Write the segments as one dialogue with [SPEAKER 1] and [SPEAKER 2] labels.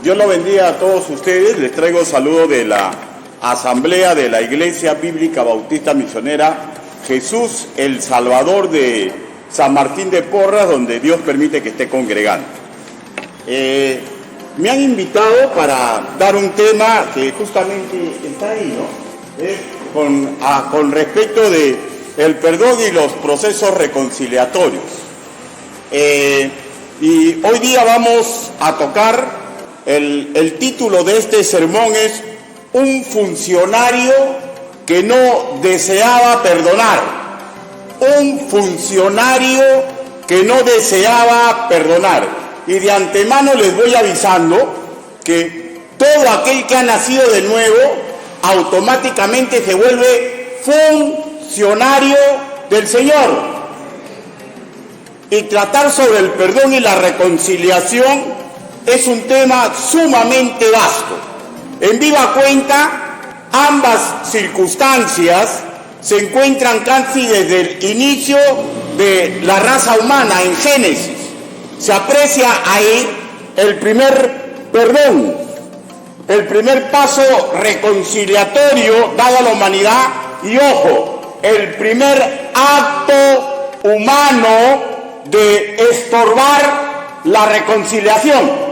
[SPEAKER 1] Dios lo bendiga a todos ustedes. Les traigo saludos de la Asamblea de la Iglesia Bíblica Bautista Misionera Jesús el Salvador de San Martín de Porras, donde Dios permite que esté congregando. Me han invitado para dar un tema que justamente está ahí, ¿no? Con respecto de el perdón y los procesos reconciliatorios. Y hoy día vamos a tocar el título de este sermón es Un funcionario que no deseaba perdonar. Un funcionario que no deseaba perdonar. Y de antemano les voy avisando que todo aquel que ha nacido de nuevo automáticamente se vuelve funcionario del Señor. Y tratar sobre el perdón y la reconciliación es un tema sumamente vasto. En viva cuenta, ambas circunstancias se encuentran casi desde el inicio de la raza humana en Génesis. Se aprecia ahí el primer perdón, el primer paso reconciliatorio dado a la humanidad y, ojo, el primer acto humano de estorbar la reconciliación.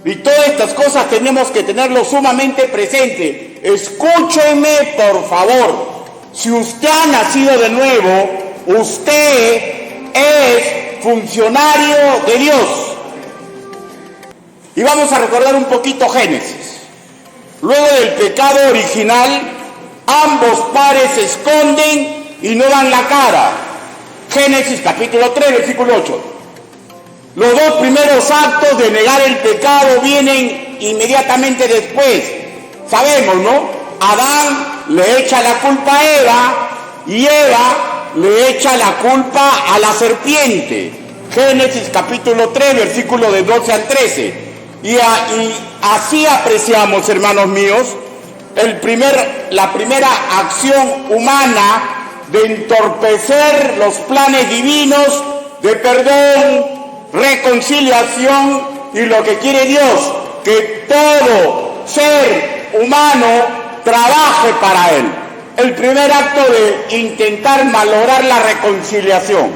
[SPEAKER 1] Y todas estas cosas tenemos que tenerlo sumamente presente. Escúcheme, por favor. Si usted ha nacido de nuevo, usted es funcionario de Dios. Y vamos a recordar un poquito Génesis. Luego del pecado original, ambos pares se esconden y no dan la cara. Génesis capítulo 3, versículo 8. Los dos primeros actos de negar el pecado vienen inmediatamente después. Sabemos, ¿no? Adán le echa la culpa a Eva y Eva le echa la culpa a la serpiente. Génesis capítulo 3, versículos de 12 al 13. Y así apreciamos, hermanos míos, la primera acción humana de entorpecer los planes divinos de perdón, reconciliación y lo que quiere Dios, que todo ser humano trabaje para Él. El primer acto de intentar malograr la reconciliación.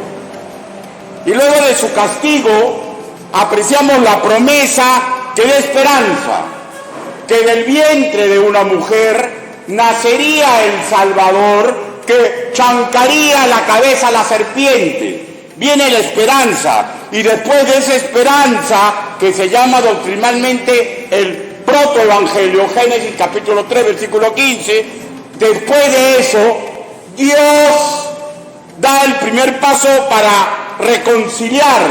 [SPEAKER 1] Y luego de su castigo, apreciamos la promesa que da esperanza, que del vientre de una mujer nacería el Salvador, que chancaría la cabeza a la serpiente. Viene la esperanza, y después de esa esperanza, que se llama doctrinalmente el protoevangelio, Génesis capítulo 3, versículo 15, después de eso, Dios da el primer paso para reconciliar.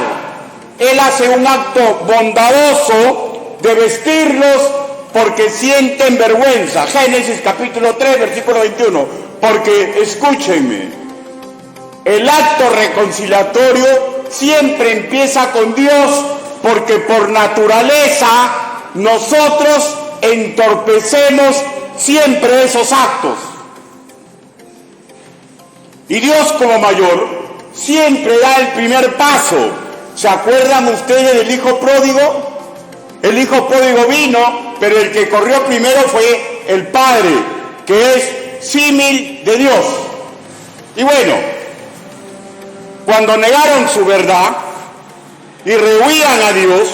[SPEAKER 1] Él hace un acto bondadoso de vestirlos porque sienten vergüenza. Génesis capítulo 3, versículo 21. Porque, escúchenme, el acto reconciliatorio siempre empieza con Dios, porque por naturaleza nosotros entorpecemos siempre esos actos. Y Dios, como mayor, siempre da el primer paso. ¿Se acuerdan ustedes del hijo pródigo? El hijo pródigo vino, pero el que corrió primero fue el padre, que es símil de Dios. Y bueno, cuando negaron su verdad y rehuían a Dios,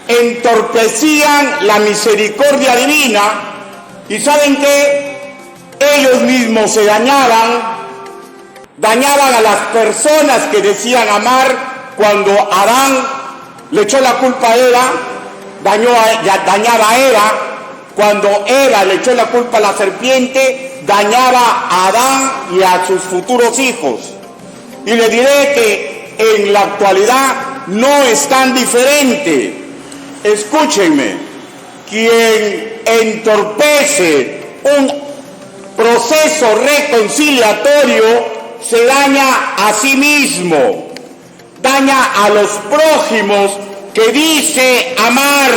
[SPEAKER 1] entorpecían la misericordia divina, y ¿saben qué? Ellos mismos se dañaban a las personas que decían amar. Cuando Adán le echó la culpa a Eva, dañaba a Eva. Cuando Eva le echó la culpa a la serpiente, dañaba a Adán y a sus futuros hijos. Y le diré que en la actualidad no es tan diferente. Escúchenme, quien entorpece un proceso reconciliatorio se daña a sí mismo, daña a los prójimos que dice amar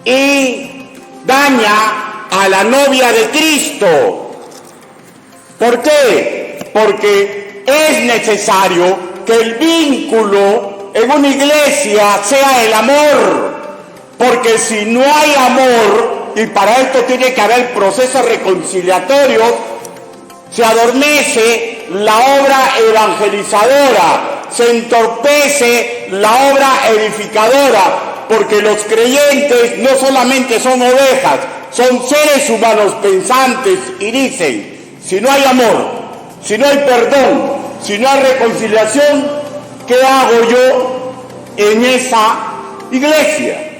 [SPEAKER 1] y daña a la novia de Cristo. ¿Por qué? Porque es necesario que el vínculo en una iglesia sea el amor. Porque si no hay amor, y para esto tiene que haber procesos reconciliatorios, se adormece la obra evangelizadora, se entorpece la obra edificadora, porque los creyentes no solamente son ovejas, son seres humanos pensantes, y dicen, si no hay amor, si no hay perdón, si no hay reconciliación, ¿qué hago yo en esa iglesia?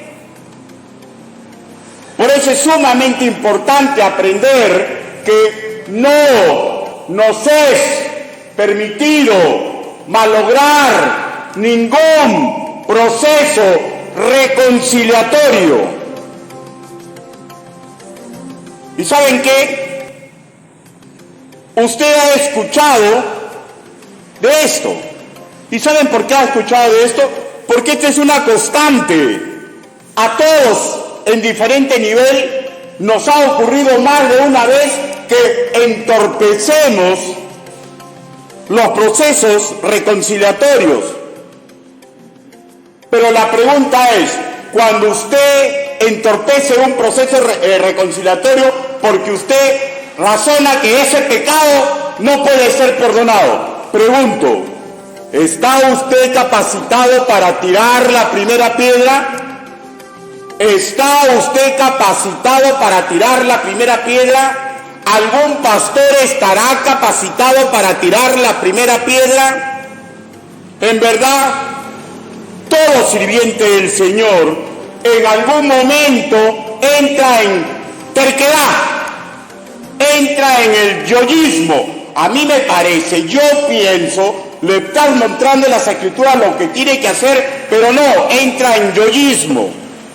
[SPEAKER 1] Por eso es sumamente importante aprender que no nos es permitido malograr ningún proceso reconciliatorio. ¿Y saben qué? Usted ha escuchado de esto. ¿Y saben por qué ha escuchado de esto? Porque esta es una constante. A todos en diferente nivel nos ha ocurrido más de una vez que entorpecemos los procesos reconciliatorios. Pero la pregunta es, cuando usted entorpece un proceso reconciliatorio porque usted razona que ese pecado no puede ser perdonado, pregunto, ¿está usted capacitado para tirar la primera piedra? ¿Está usted capacitado para tirar la primera piedra? ¿Algún pastor estará capacitado para tirar la primera piedra? En verdad, todo sirviente del Señor en algún momento entra en terquedad, entra en el yoísmo. A mí me parece, yo pienso, le están mostrando en las Escrituras lo que tiene que hacer, pero no, entra en yoísmo.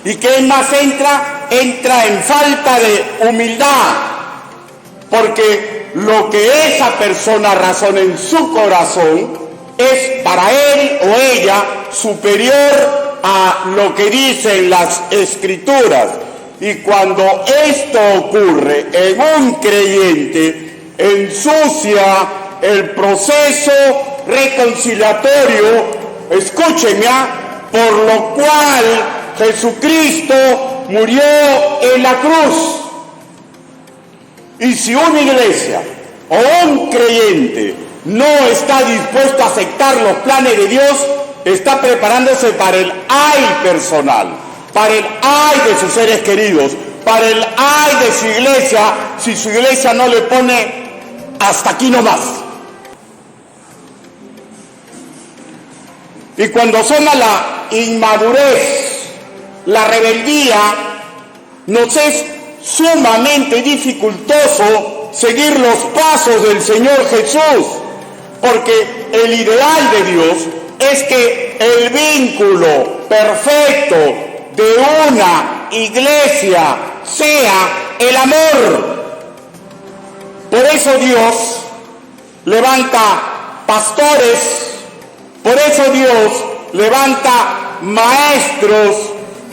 [SPEAKER 1] ¿Y qué más entra? Entra en falta de humildad, porque lo que esa persona razona en su corazón es para él o ella superior a lo que dicen las Escrituras. Y cuando esto ocurre en un creyente, ensucia el proceso reconciliatorio, escúchenme, por lo cual Jesucristo murió en la cruz. Y si una iglesia o un creyente no está dispuesto a aceptar los planes de Dios, está preparándose para el ay personal, para el ay de sus seres queridos, para el ay de su iglesia, si su iglesia no le pone hasta aquí nomás. Y cuando asoma la inmadurez, la rebeldía, nos es sumamente dificultoso seguir los pasos del Señor Jesús, porque el ideal de Dios es que el vínculo perfecto de una iglesia sea el amor. Por eso Dios levanta pastores, por eso Dios levanta maestros,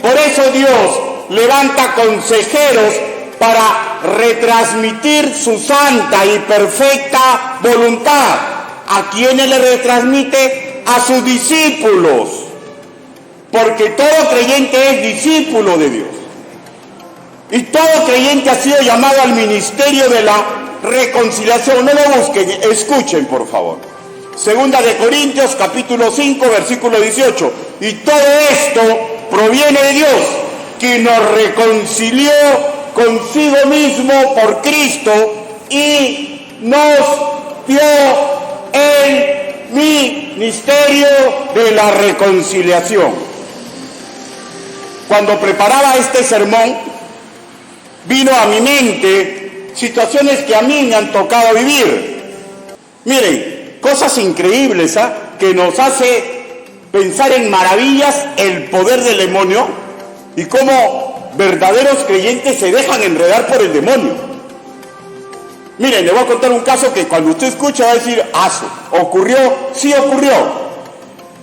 [SPEAKER 1] por eso Dios levanta consejeros para retransmitir su santa y perfecta voluntad. ¿A quiénes le retransmite? A sus discípulos, porque todo creyente es discípulo de Dios. Y todo creyente ha sido llamado al ministerio de la reconciliación. No lo busquen, escuchen por favor. Segunda de Corintios capítulo 5 versículo 18. Y todo esto proviene de Dios, que nos reconcilió consigo mismo por Cristo y nos dio el ministerio de la reconciliación. Cuando preparaba este sermón, vino a mi mente situaciones que a mí me han tocado vivir. Miren, cosas increíbles, que nos hace pensar en maravillas el poder del demonio y cómo verdaderos creyentes se dejan enredar por el demonio. Miren, le voy a contar un caso que cuando usted escucha va a decir, ¿ocurrió? Sí ocurrió,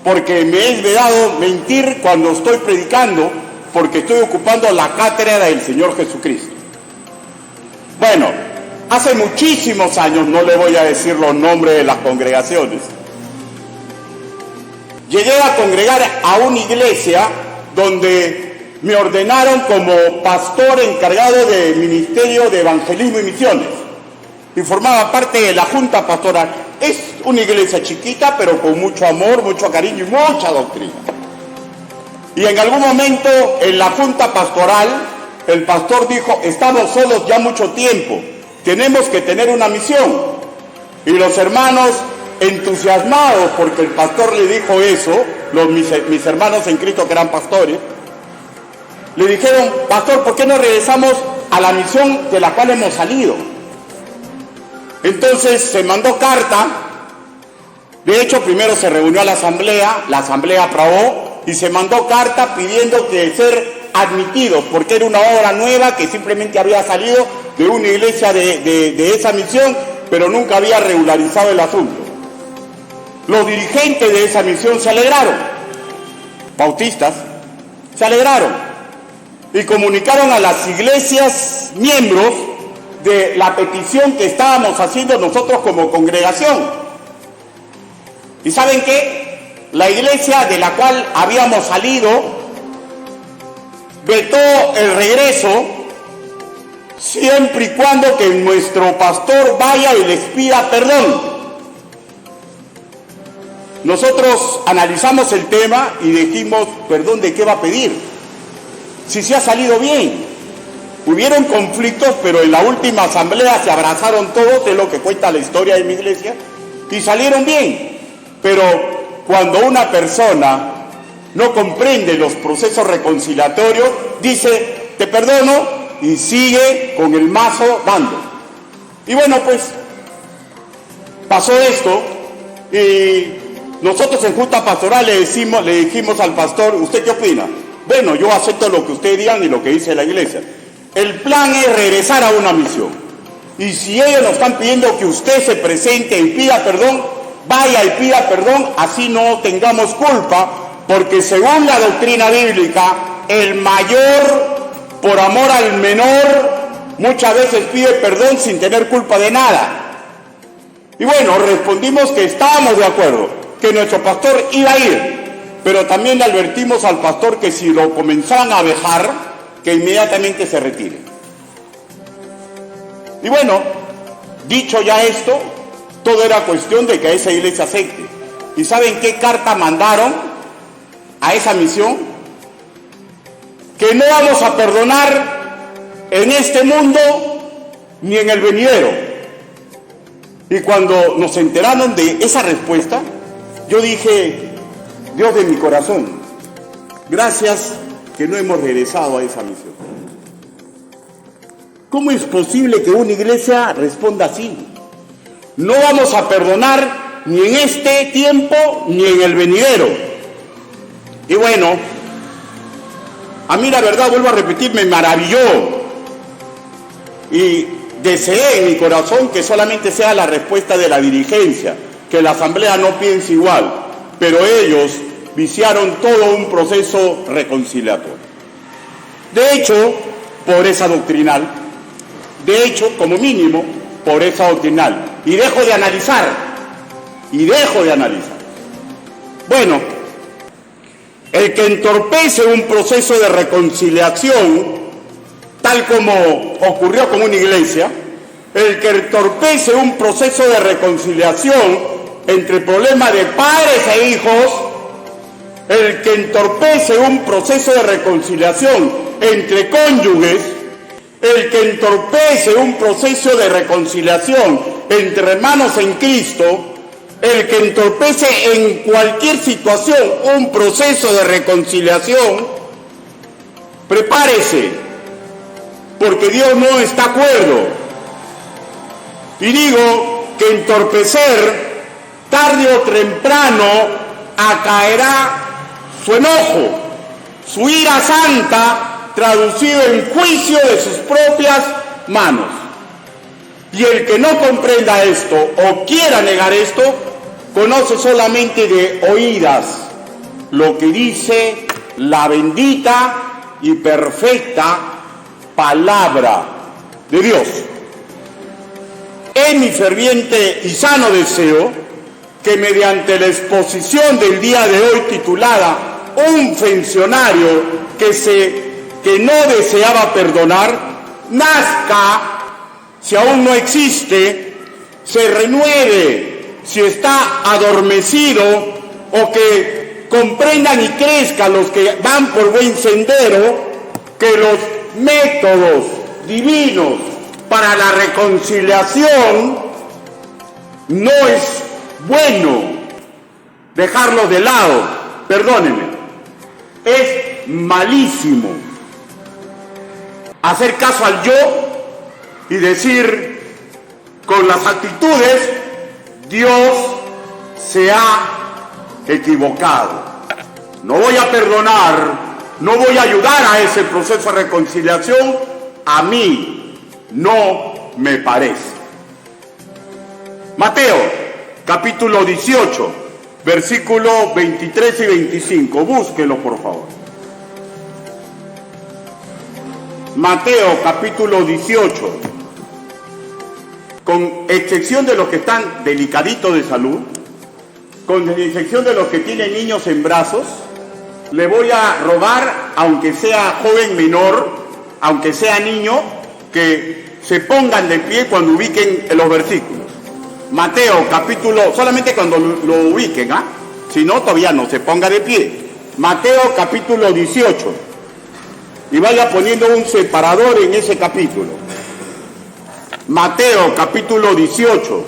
[SPEAKER 1] porque me es vedado mentir cuando estoy predicando, porque estoy ocupando la cátedra del Señor Jesucristo. Bueno, hace muchísimos años, no le voy a decir los nombres de las congregaciones, llegué a congregar a una iglesia donde me ordenaron como pastor encargado del Ministerio de Evangelismo y Misiones y formaba parte de la Junta Pastoral. Es una iglesia chiquita, pero con mucho amor, mucho cariño y mucha doctrina. Y en algún momento en la Junta Pastoral, el pastor dijo, estamos solos ya mucho tiempo, tenemos que tener una misión. Y los hermanos, entusiasmados porque el pastor le dijo eso, mis hermanos en Cristo que eran pastores, le dijeron, pastor, ¿por qué no regresamos a la misión de la cual hemos salido? Entonces se mandó carta, de hecho primero se reunió la asamblea aprobó y se mandó carta pidiendo que ser admitidos, porque era una obra nueva que simplemente había salido de una iglesia de esa misión, pero nunca había regularizado el asunto. Los dirigentes de esa misión se alegraron, bautistas, se alegraron y comunicaron a las iglesias miembros de la petición que estábamos haciendo nosotros como congregación. ¿Y saben qué? La iglesia de la cual habíamos salido vetó el regreso siempre y cuando que nuestro pastor vaya y les pida perdón. Nosotros analizamos el tema y dijimos, ¿perdón de qué va a pedir? Si se ha salido bien. Hubieron conflictos, pero en la última asamblea se abrazaron todos, es lo que cuenta la historia de mi iglesia, y salieron bien. Pero cuando una persona no comprende los procesos reconciliatorios, dice, te perdono, y sigue con el mazo dando. Y bueno, pues, pasó esto, y nosotros en Junta Pastoral le dijimos al pastor, ¿usted qué opina? Bueno, yo acepto lo que ustedes digan y lo que dice la iglesia. El plan es regresar a una misión. Y si ellos nos están pidiendo que usted se presente y pida perdón, vaya y pida perdón, así no tengamos culpa, porque según la doctrina bíblica, el mayor, por amor al menor, muchas veces pide perdón sin tener culpa de nada. Y bueno, respondimos que estábamos de acuerdo, que nuestro pastor iba a ir, pero también le advertimos al pastor que si lo comenzaban a dejar, que inmediatamente se retire. Y bueno, dicho ya esto, todo era cuestión de que a esa iglesia acepte. ¿Y saben qué carta mandaron a esa misión? Que no vamos a perdonar en este mundo ni en el venidero. Y cuando nos enteraron de esa respuesta, yo dije, Dios de mi corazón, gracias que no hemos regresado a esa misión. ¿Cómo es posible que una iglesia responda así? No vamos a perdonar ni en este tiempo ni en el venidero. Y bueno, a mí la verdad, vuelvo a repetir, me maravilló y deseé en mi corazón que solamente sea la respuesta de la dirigencia, que la asamblea no piense igual, pero ellos viciaron todo un proceso reconciliatorio. De hecho, por esa doctrinal, de hecho, como mínimo, por esa doctrinal. Y dejo de analizar. Bueno, el que entorpece un proceso de reconciliación, tal como ocurrió con una iglesia, el que entorpece un proceso de reconciliación entre problemas de padres e hijos, el que entorpece un proceso de reconciliación entre cónyuges, el que entorpece un proceso de reconciliación entre hermanos en Cristo, el que entorpece en cualquier situación un proceso de reconciliación, prepárese, porque Dios no está de acuerdo. Y digo que entorpecer, tarde o temprano, acaerá su enojo, su ira santa, traducido en juicio de sus propias manos. Y el que no comprenda esto o quiera negar esto, conoce solamente de oídas lo que dice la bendita y perfecta palabra de Dios. Es mi ferviente y sano deseo que mediante la exposición del día de hoy titulada Un funcionario que se que no deseaba perdonar, nazca si aún no existe, se renueve si está adormecido, o que comprendan y crezcan los que van por buen sendero, que los métodos divinos para la reconciliación no es bueno dejarlos de lado, perdónenme, es malísimo hacer caso al yo y decir con las actitudes: Dios se ha equivocado, no voy a perdonar, no voy a ayudar a ese proceso de reconciliación, a mí no me parece. Mateo, capítulo 18, versículos 23 y 25, búsquelo por favor. Mateo, capítulo 18, con excepción de los que están delicaditos de salud, con excepción de los que tienen niños en brazos, le voy a rogar, aunque sea joven menor, aunque sea niño, que se pongan de pie cuando ubiquen los versículos. Mateo, capítulo, solamente cuando lo ubiquen, si no, todavía no, se ponga de pie. Mateo, capítulo 18, y vaya poniendo un separador en ese capítulo. Mateo, capítulo 18,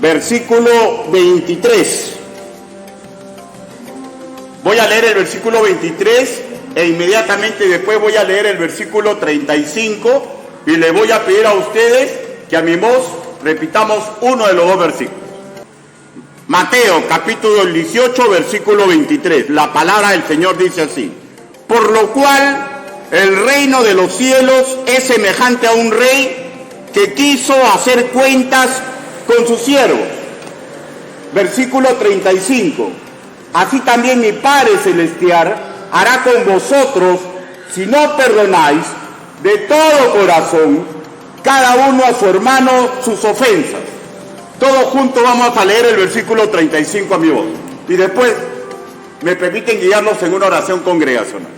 [SPEAKER 1] versículo 23. Voy a leer el versículo 23 e inmediatamente después voy a leer el versículo 35 y le voy a pedir a ustedes que a mi voz repitamos uno de los dos versículos. Mateo, capítulo 18, versículo 23. La palabra del Señor dice así: por lo cual el reino de los cielos es semejante a un rey que quiso hacer cuentas con sus siervos. Versículo 35. Así también mi Padre Celestial hará con vosotros si no perdonáis de todo corazón cada uno a su hermano sus ofensas. Todos juntos vamos a leer el versículo 35 a mi voz. Y después me permiten guiarnos en una oración congregacional.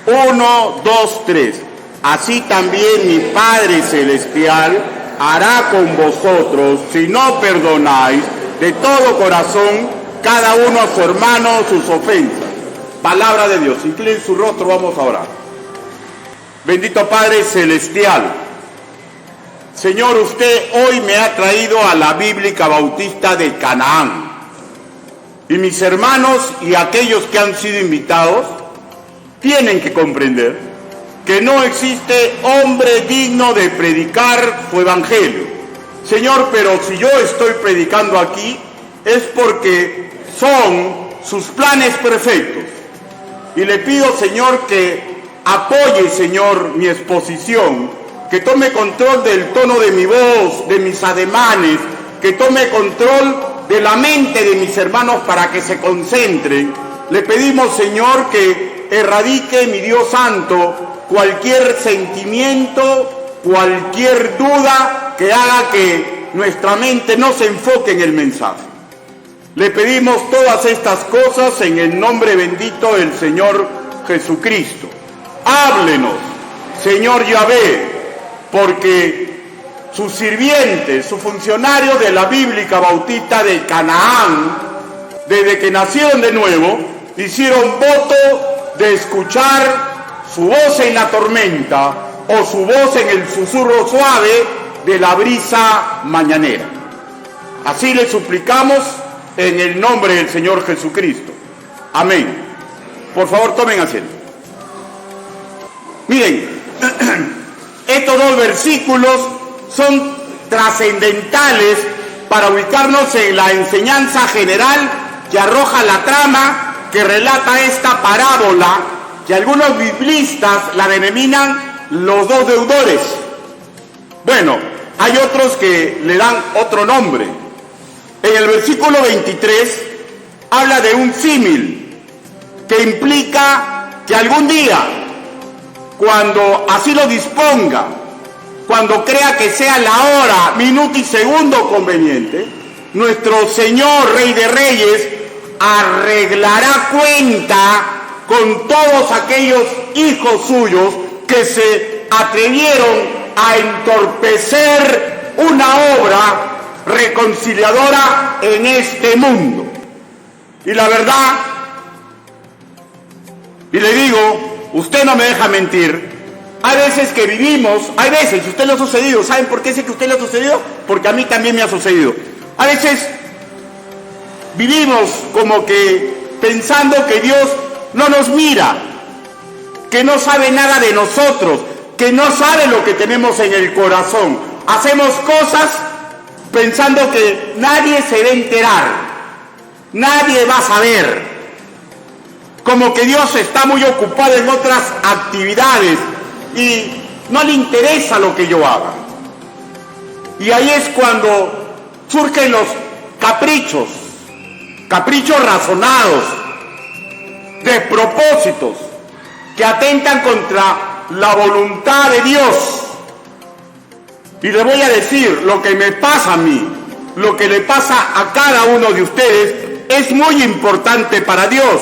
[SPEAKER 1] 1, 2, 3. Así también mi Padre Celestial hará con vosotros si no perdonáis de todo corazón cada uno a su hermano sus ofensas. Palabra de Dios. Inclinen su rostro, vamos a orar. Bendito Padre Celestial, Señor, usted hoy me ha traído a la Bíblica Bautista de Canaán. Y mis hermanos y aquellos que han sido invitados tienen que comprender que no existe hombre digno de predicar su evangelio. Señor, pero si yo estoy predicando aquí es porque son sus planes perfectos. Y le pido, Señor, que apoye, Señor, mi exposición, que tome control del tono de mi voz, de mis ademanes, que tome control de la mente de mis hermanos para que se concentren. Le pedimos, Señor, que erradique, mi Dios santo, cualquier sentimiento, cualquier duda que haga que nuestra mente no se enfoque en el mensaje. Le pedimos todas estas cosas en el nombre bendito del Señor Jesucristo. Háblenos, Señor Yahvé, porque sus sirvientes, sus funcionarios de la Bíblica Bautista de Canaán, desde que nacieron de nuevo, hicieron voto de escuchar su voz en la tormenta o su voz en el susurro suave de la brisa mañanera. Así le suplicamos en el nombre del Señor Jesucristo. Amén. Por favor, tomen asiento. Miren, estos dos versículos son trascendentales para ubicarnos en la enseñanza general que arroja la trama que relata esta parábola, que algunos biblistas la denominan los dos deudores. Bueno, hay otros que le dan otro nombre. En el versículo 23 habla de un símil que implica que algún día, cuando así lo disponga, cuando crea que sea la hora, minuto y segundo conveniente, nuestro Señor, Rey de Reyes, arreglará cuenta con todos aquellos hijos suyos que se atrevieron a entorpecer una obra reconciliadora en este mundo. Y la verdad, y le digo, usted no me deja mentir, hay veces que vivimos, hay veces, usted lo ha sucedido, ¿saben por qué sé que usted lo ha sucedido? Porque a mí también me ha sucedido. A veces vivimos como que pensando que Dios no nos mira, que no sabe nada de nosotros, que no sabe lo que tenemos en el corazón. Hacemos cosas pensando que nadie se va a enterar, nadie va a saber, como que Dios está muy ocupado en otras actividades y no le interesa lo que yo haga. Y ahí es cuando surgen los caprichos razonados, despropósitos, que atentan contra la voluntad de Dios. Y le voy a decir, lo que me pasa a mí, lo que le pasa a cada uno de ustedes, es muy importante para Dios.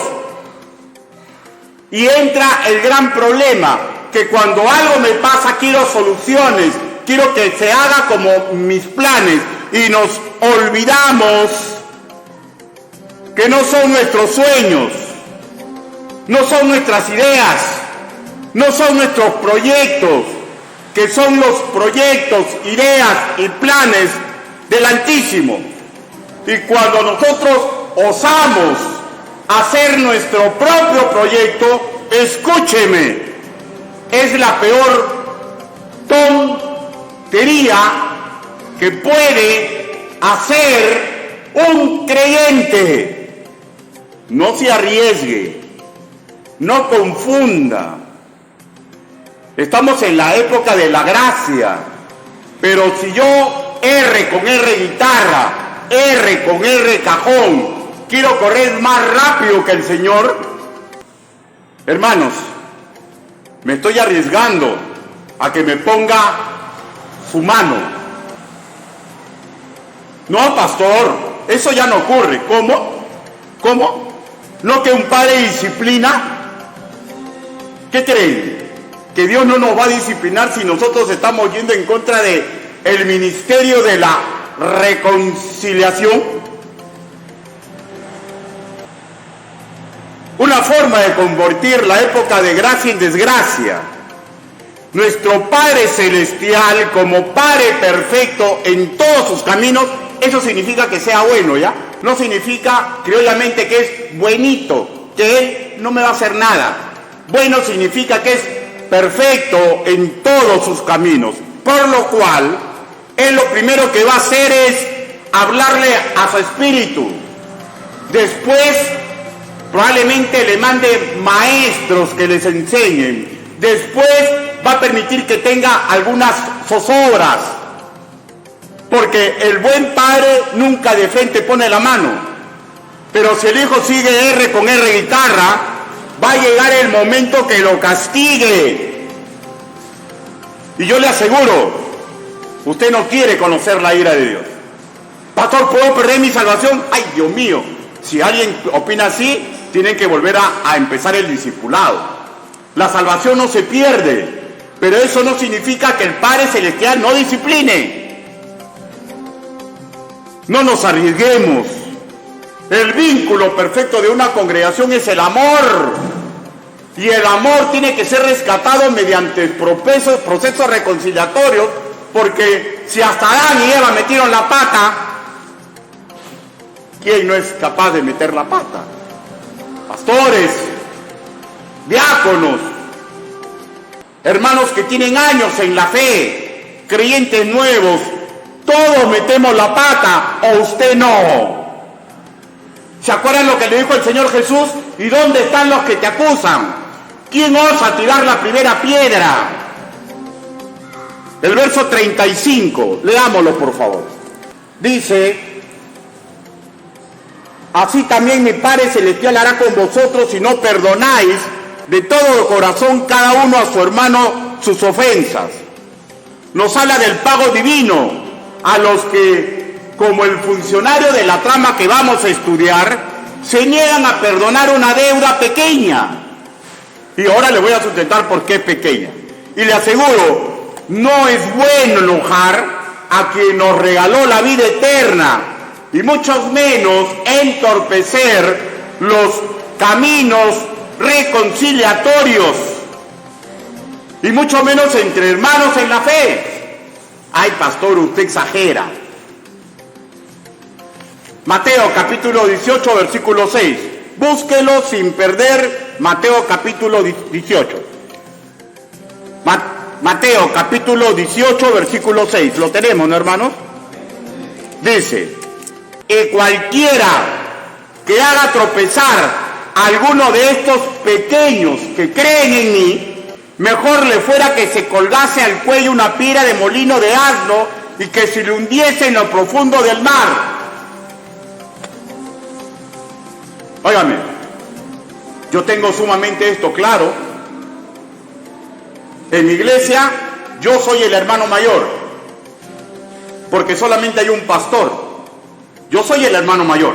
[SPEAKER 1] Y entra el gran problema, que cuando algo me pasa quiero soluciones, quiero que se haga como mis planes, y nos olvidamos que no son nuestros sueños, no son nuestras ideas, no son nuestros proyectos, que son los proyectos, ideas y planes del Altísimo. Y cuando nosotros osamos hacer nuestro propio proyecto, escúcheme, es la peor tontería que puede hacer un creyente. No se arriesgue, no confunda. Estamos en la época de la gracia, pero si yo R con R guitarra, R con R cajón, quiero correr más rápido que el Señor, hermanos, me estoy arriesgando a que me ponga su mano. No, pastor, eso ya no ocurre. ¿Cómo? ¿No que un padre disciplina? ¿Qué creen? ¿Que Dios no nos va a disciplinar si nosotros estamos yendo en contra de el ministerio de la reconciliación? Una forma de convertir la época de gracia en desgracia. Nuestro Padre Celestial, como Padre perfecto en todos sus caminos, eso significa que sea bueno, ¿ya? No significa, criollamente, que es buenito, que Él no me va a hacer nada. Bueno significa que es perfecto en todos sus caminos, por lo cual Él lo primero que va a hacer es hablarle a su espíritu. Después probablemente le mande maestros que les enseñen. Después va a permitir que tenga algunas zozobras, porque el buen padre nunca de frente pone la mano. Pero si el hijo sigue R con R guitarra, va a llegar el momento que lo castigue. Y yo le aseguro, usted no quiere conocer la ira de Dios. Pastor, ¿puedo perder mi salvación? Ay, Dios mío. Si alguien opina así, tienen que volver a empezar el discipulado. La salvación no se pierde, pero eso no significa que el Padre Celestial no discipline. No nos arriesguemos. El vínculo perfecto de una congregación es el amor. Y el amor tiene que ser rescatado mediante procesos reconciliatorios, porque si hasta Adán y Eva metieron la pata, ¿quién no es capaz de meter la pata? Pastores, diáconos, hermanos que tienen años en la fe, creyentes nuevos, todos metemos la pata, o usted no. ¿Se acuerdan lo que le dijo el Señor Jesús? ¿Y dónde están los que te acusan? ¿Quién osa tirar la primera piedra? El verso 35, leámoslo por favor. Dice: así también mi Padre Celestial hará con vosotros si no perdonáis de todo corazón cada uno a su hermano sus ofensas. Nos habla del pago divino a los que, como el funcionario de la trama que vamos a estudiar, se niegan a perdonar una deuda pequeña. Y ahora le voy a sustentar por qué es pequeña. Y le aseguro, no es bueno enojar a quien nos regaló la vida eterna, y mucho menos entorpecer los caminos reconciliatorios, y mucho menos entre hermanos en la fe. Ay, pastor, usted exagera. Mateo capítulo 18, versículo 6. Búsquelo sin perder Mateo capítulo 18. Mateo capítulo 18, versículo 6. ¿Lo tenemos, ¿no, hermanos? Dice, y cualquiera que haga tropezar a alguno de estos pequeños que creen en mí, mejor le fuera que se colgase al cuello una pira de molino de asno y que se le hundiese en lo profundo del mar. Óigame, yo tengo sumamente esto claro. En mi iglesia yo soy el hermano mayor, porque solamente hay un pastor. Yo soy el hermano mayor.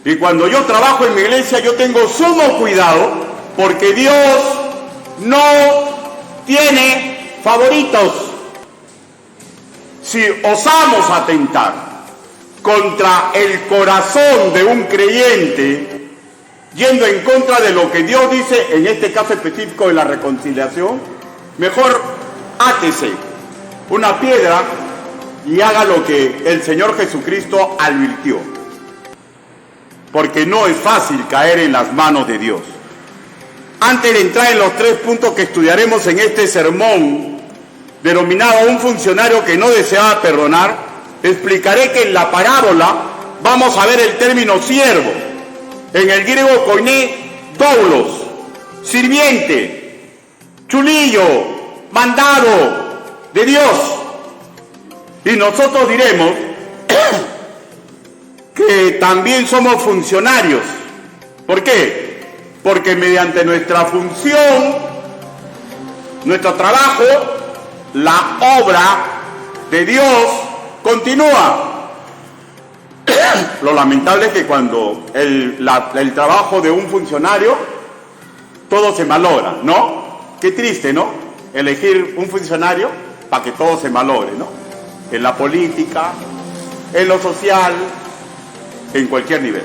[SPEAKER 1] Y cuando yo trabajo en mi iglesia yo tengo sumo cuidado, porque Dios no tiene favoritos. Si osamos atentar contra el corazón de un creyente, yendo en contra de lo que Dios dice, en este caso específico de la reconciliación, mejor átese una piedra y haga lo que el Señor Jesucristo advirtió. Porque no es fácil caer en las manos de Dios. Antes de entrar en los 3 puntos que estudiaremos en este sermón, denominado un funcionario que no deseaba perdonar, explicaré que en la parábola vamos a ver el término siervo. En el griego koiné, doulos, sirviente, chulillo, mandado de Dios. Y nosotros diremos que también somos funcionarios. ¿Por qué? Porque mediante nuestra función, nuestro trabajo, la obra de Dios continúa. Lo lamentable es que cuando el trabajo de un funcionario, todo se malogra, ¿no? Qué triste, ¿no? Elegir un funcionario para que todo se malogre, ¿no? En la política, en lo social, en cualquier nivel.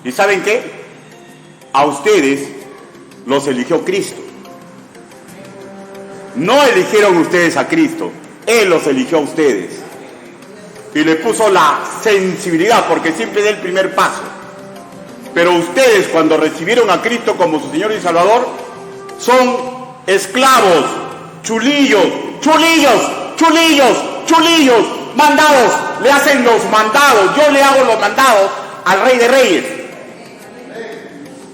[SPEAKER 1] ¿Y saben qué? A ustedes los eligió Cristo. No eligieron ustedes a Cristo, Él los eligió a ustedes. Y le puso la sensibilidad, porque siempre da el primer paso. Pero ustedes, cuando recibieron a Cristo como su Señor y Salvador, son esclavos, chulillos, mandados. Le hacen los mandados. Yo le hago los mandados al Rey de Reyes.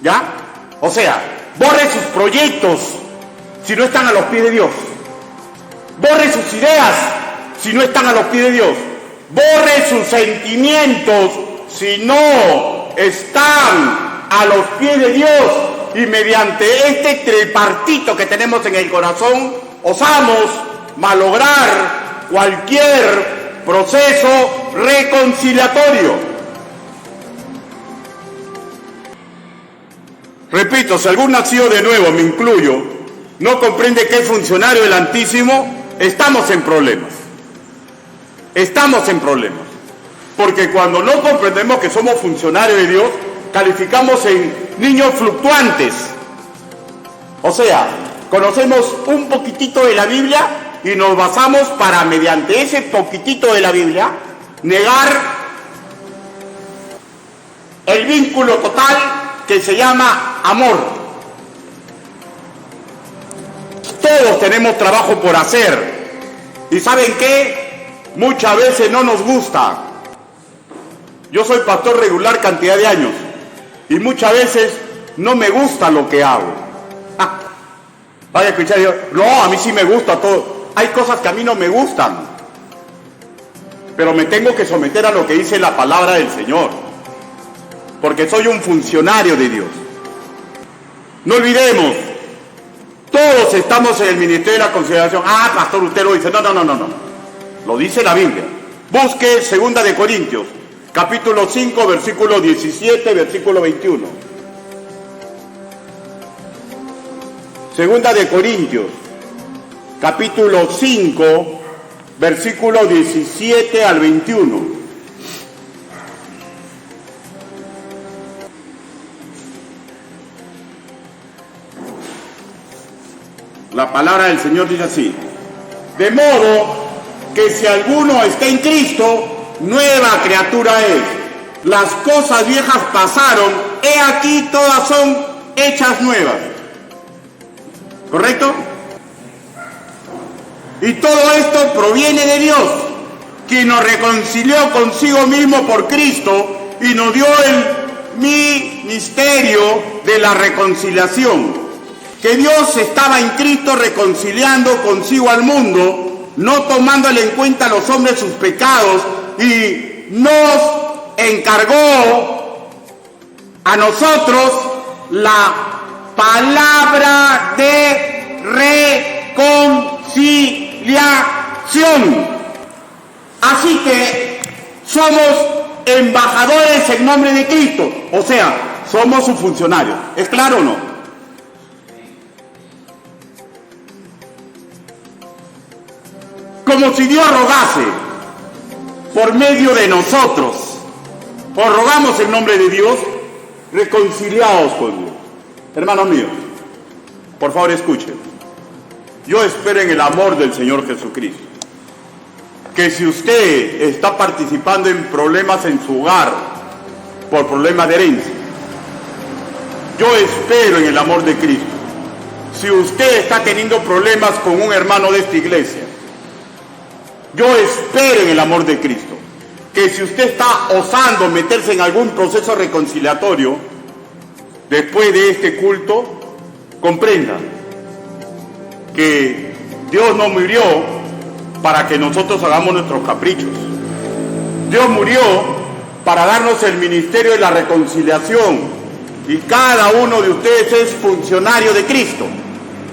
[SPEAKER 1] ¿Ya? O sea, borre sus proyectos si no están a los pies de Dios. Borre sus ideas si no están a los pies de Dios. Borre sus sentimientos si no están a los pies de Dios. Y mediante este tripartito que tenemos en el corazón, osamos malograr cualquier proceso reconciliatorio. Repito, si algún nacido de nuevo, me incluyo, no comprende que es funcionario del Altísimo, estamos en problemas. Estamos en problemas. Porque cuando no comprendemos que somos funcionarios de Dios, calificamos en niños fluctuantes. O sea, conocemos un poquitito de la Biblia y nos basamos para, mediante ese poquitito de la Biblia, negar el vínculo total que se llama amor. Todos tenemos trabajo por hacer. ¿Y saben qué? Muchas veces no nos gusta. Yo soy pastor regular cantidad de años y muchas veces no me gusta lo que hago. Vaya a escuchar yo, no, a mí sí me gusta todo. Hay cosas que a mí no me gustan, pero me tengo que someter a lo que dice la palabra del Señor, porque soy un funcionario de Dios. No olvidemos, todos estamos en el ministerio de la consideración. Ah, pastor, usted lo dice. No. Lo dice la Biblia. Busque 2 de Corintios, capítulo 5, versículo 17, versículo 21. Segunda de Corintios, capítulo 5, versículo 17 al 21. La palabra del Señor dice así: de modo que si alguno está en Cristo, nueva criatura es. Las cosas viejas pasaron, he aquí todas son hechas nuevas. ¿Correcto? Y todo esto proviene de Dios, quien nos reconcilió consigo mismo por Cristo y nos dio el ministerio de la reconciliación. Que Dios estaba en Cristo reconciliando consigo al mundo, no tomándole en cuenta a los hombres sus pecados, y nos encargó a nosotros la palabra de reconciliación. Así que somos embajadores en nombre de Cristo, o sea, somos sus funcionarios. ¿Es claro o no? Como si Dios rogase por medio de nosotros. Os rogamos en nombre de Dios, reconciliados con Dios. Hermanos míos, por favor escuchen. Yo espero en el amor del Señor Jesucristo que si usted está participando en problemas en su hogar por problemas de herencia, yo espero en el amor de Cristo. Si usted está teniendo problemas con un hermano de esta iglesia, yo espero en el amor de Cristo que si usted está osando meterse en algún proceso reconciliatorio después de este culto, comprenda que Dios no murió para que nosotros hagamos nuestros caprichos. Dios murió para darnos el ministerio de la reconciliación, y cada uno de ustedes es funcionario de Cristo.